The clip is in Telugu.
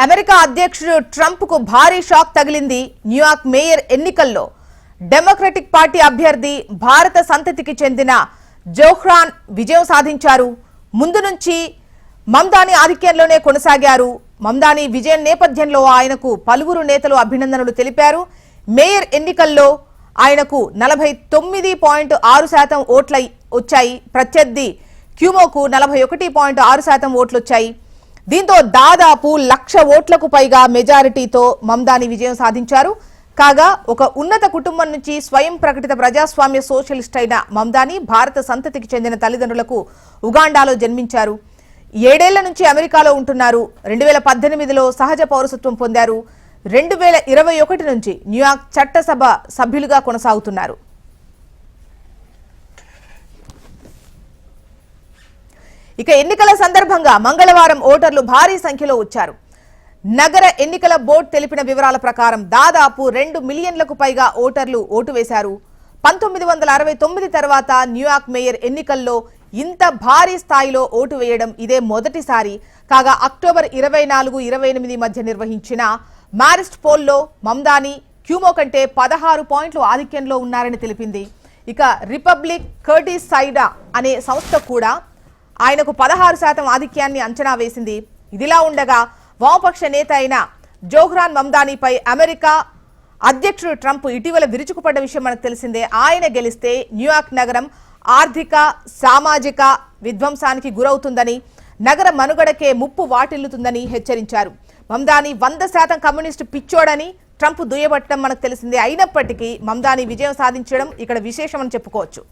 అమెరికా అధ్యక్షుడు ట్రంప్ కు భారీ షాక్ తగిలింది. న్యూయార్క్ మేయర్ ఎన్నికల్లో డెమోక్రటిక్ పార్టీ అభ్యర్థి భారత సంతతికి చెందిన జోహ్రాన్ విజయం సాధించారు. ముందు నుంచి మమ్దాని ఆధిక్యంలోనే కొనసాగారు. మమ్దాని విజయం నేపథ్యంలో ఆయనకు పలువురు నేతలు అభినందనలు తెలిపారు. మేయర్ ఎన్నికల్లో ఆయనకు 49.6% ఓట్లు వచ్చాయి. ప్రత్యర్థి క్యూమోకు 41.6% ఓట్లు వచ్చాయి. దీంతో దాదాపు 1,00,000 ఓట్లకు పైగా మెజారిటీతో మమ్దాని విజయం సాధించారు. కాగా ఒక ఉన్నత కుటుంబం నుంచి స్వయం ప్రకటిత ప్రజాస్వామ్య సోషలిస్ట్ అయిన మమ్దాని భారత సంతతికి చెందిన తల్లిదండ్రులకు ఉగాండాలో జన్మించారు. 7 ఏళ్ల నుంచి అమెరికాలో ఉంటున్నారు. 2018లో సహజ పౌరసత్వం పొందారు. 2021 నుంచి న్యూయార్క్ చట్టసభ సభ్యులుగా కొనసాగుతున్నారు. ఇక ఎన్నికల సందర్భంగా మంగళవారం ఓటర్లు భారీ సంఖ్యలో వచ్చారు. నగర ఎన్నికల బోర్డు తెలిపిన వివరాల ప్రకారం దాదాపు 2 మిలియన్లకు పైగా ఓటర్లు ఓటు వేశారు. 1969 తర్వాత న్యూయార్క్ మేయర్ ఎన్నికల్లో ఇంత భారీ స్థాయిలో ఓటు వేయడం ఇదే మొదటిసారి. కాగా అక్టోబర్ 24, 28 మధ్య నిర్వహించిన మారిస్ట్ పోల్లో మమ్దాని క్యూమో కంటే 16 పాయింట్లు ఆధిక్యంలో ఉన్నారని తెలిపింది. ఇక రిపబ్లిక్ కర్టిస్ సైడా అనే సంస్థ కూడా ఆయనకు 16% ఆధిక్యాన్ని అంచనా వేసింది. ఇదిలా ఉండగా వామపక్ష నేత అయిన జోహ్రాన్ మమ్దానిపై అమెరికా అధ్యక్షుడు ట్రంప్ ఇటీవల విరుచుకుపడ్డ విషయం మనకు తెలిసిందే. ఆయన గెలిస్తే న్యూయార్క్ నగరం ఆర్థిక సామాజిక విధ్వంసానికి గురవుతుందని, నగర మనుగడకే ముప్పు వాటిల్లుతుందని హెచ్చరించారు. మమ్దాని 100% కమ్యూనిస్టు పిచ్చోడని ట్రంప్ దుయ్యబట్టడం మనకు తెలిసిందే. అయినప్పటికీ మమ్దాని విజయం సాధించడం ఇక్కడ విశేషమని చెప్పుకోవచ్చు.